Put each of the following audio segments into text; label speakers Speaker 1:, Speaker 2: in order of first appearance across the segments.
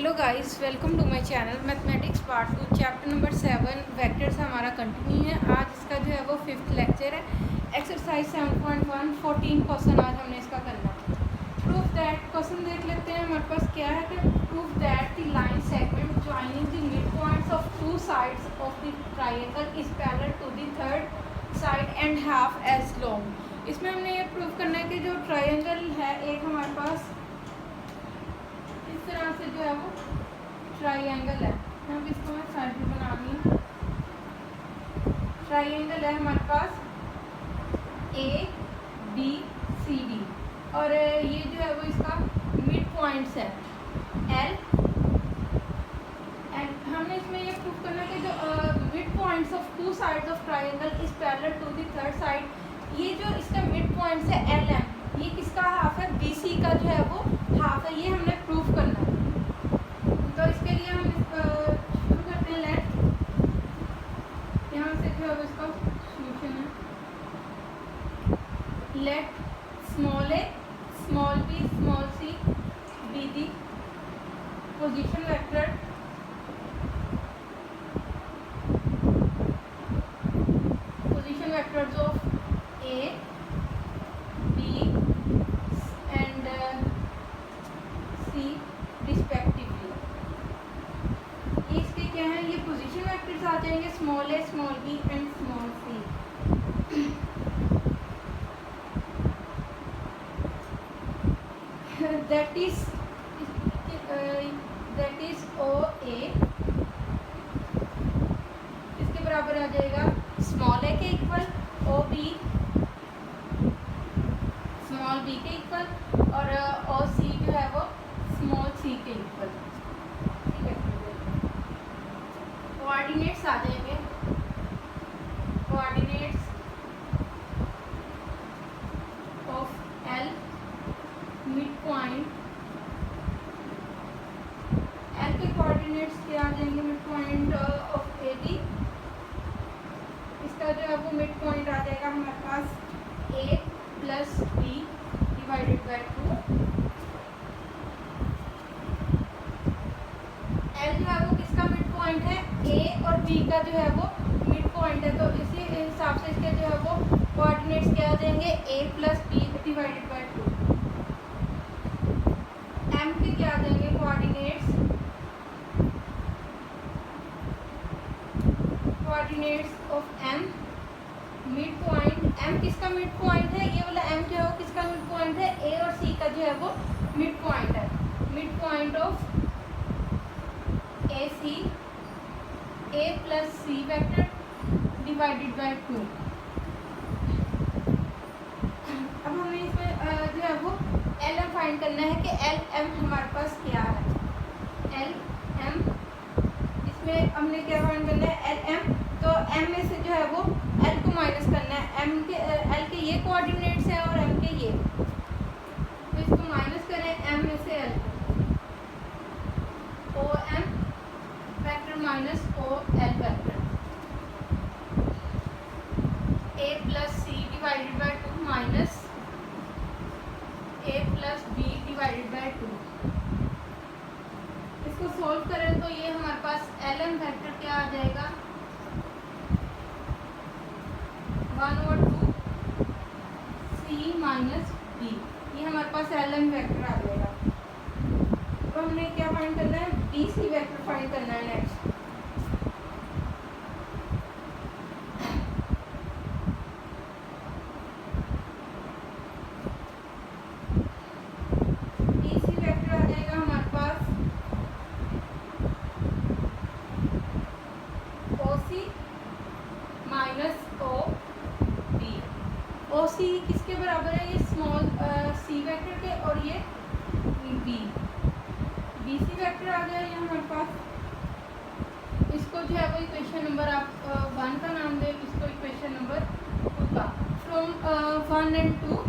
Speaker 1: Hello guys, welcome to my channel mathematics part 2 chapter number 7 vectors हमारा continue है। आज इसका जो है वो 5th लेक्चर है। एक्सरसाइज 7.1 14 क्वेश्चन आज हमने इसका करना है। प्रूफ दैट क्वेश्चन देख लेते हैं हमारे पास क्या है कि proof that the line segment joining the mid points of two sides of the triangle is parallel to the third side and half as long. इसमें हमने ये प्रूफ करना है कि जो ट्रायंगल है एक हमारे पास इस तरह से जो है वो ट्रायंगल है। अब इसको मैं साइड पे बना रही हूँ। ट्रायंगल है हमारे पास ए बी सी डी और ये जो है वो इसका मिड पॉइंट्स है एल एंड हमने इसमें ये प्रूफ करना है कि जो mid points of two sides of triangle is parallel to the third side. ये जो इसका मिड पॉइंट्स है एल एम, ये किसका हाफ है? बी सी का जो है वो हाफ है। ये हमने प्रूफ करना है। तो इसके लिए हम शुरू करते हैं। लेट यहाँ से जो है इसका सॉल्यूशन है। Let small a small b small c b the position vector vectors of A b and c respectively. इसके क्या है? ये पोजीशन वेक्टर्स आ जाएंगे small a small b and small c. That is O A इसके बराबर आ जाएगा स्मॉल ए के equal, O B small b के इक्वल और ओ सी जो है वो स्मॉल सी के इक्वल। ठीक है, कोऑर्डिनेट्स आ जाएंगे। Coordinates of L mid point, L के कोऑर्डिनेट्स क्या आ जाएंगे? Mid point of A B, इसका जो है वो मिड पॉइंट आ जाएगा हमारे पास a plus B divided by 2। L जो है वो किसका मिड पॉइंट है? a और b का जो है वो मिड पॉइंट है। तो इसी हिसाब से इसके जो है वो कोऑर्डिनेट्स क्या आ जाएंगे? a plus B divided by 2। m के क्या आ जाएंगे coordinates? Coordinates of m mid point, m किसका मिड पॉइंट है? ये वाला m जो है वो किसका मिड पॉइंट है? a और c का जो है वो मिड पॉइंट है। Mid point of A C, a plus C vector divided by 2। अब हमें इसमें जो है वो एल एम फाइंड करना है कि एल एम हमारे पास क्या है। एल एम इसमें हमने क्या फाइंड करना है? L M. तो m में से जो है वो l को माइनस करना है। m के l के ये कोऑर्डिनेट्स हैं और m के ये, तो इसको माइनस करें m में से l। o m vector minus o l vector, a plus C divided by 2 minus a plus b divided by 2। इसको सोल्व करें तो ये हमारे पास एल एम वेक्टर क्या आ जाएगा? 1/2 सी माइनस बी। ये हमारे पास एल एम वेक्टर आ जाएगा। तो हमने क्या फाइंड करना है? बी सी वेक्टर फाइंड करना है नेक्स्ट। बी सी वेक्टर आ जाएगा हमारे पास ओ सी माइनस ओ बी। ओ सी किसके बराबर है? ये स्मॉल सी वेक्टर के और ये बी बी सी वेक्टर आ गया ये हमारे पास। इसको जो है वो इक्वेशन नंबर आप 1 का नाम दे, इसको इक्वेशन नंबर 2 का। फ्रॉम 1 and 2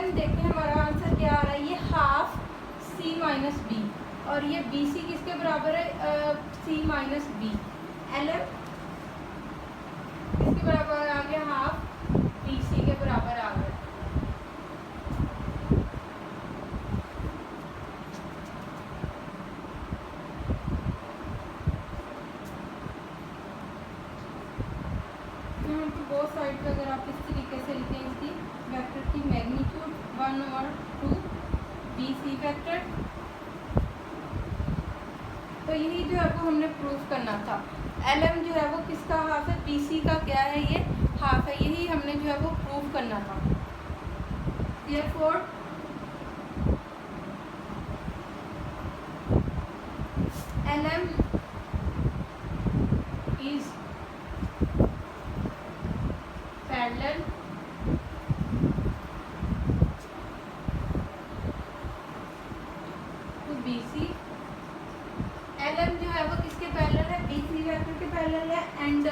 Speaker 1: देखें हमारा आंसर क्या आ रहा है? ये हाफ सी माइनस बी और ये बी सी किसके बराबर है, सी माइनस बी। एल एम किसके बराबर आ गया, हाफ बी सी के बराबर आ गया। बोथ साइड पे अगर आप इस तरीके से लिखें इसकी वेक्टर की मैग्नीट्यूड 1 और 2 बी सी वेक्टर, तो यही जो है वो हमने प्रूफ करना था। एल एम जो है वो किसका हाफ है, बी सी का क्या है, ये हाफ है, यही हमने जो है वो प्रूफ करना था। Therefore L M is parallel to B C. L M जो है वो किसके पैरेलल है, बी सी वेक्टर के पैरेलल है, and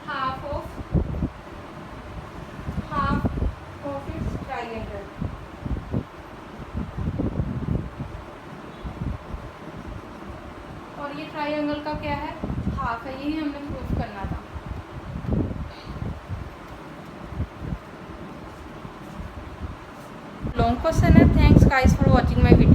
Speaker 1: half of its triangle. और ये ट्राइंगल का क्या है, हाफ है, यही हमने प्रूफ करना था। लॉन्ग क्वेश्चन है। Thanks guys for watching my video.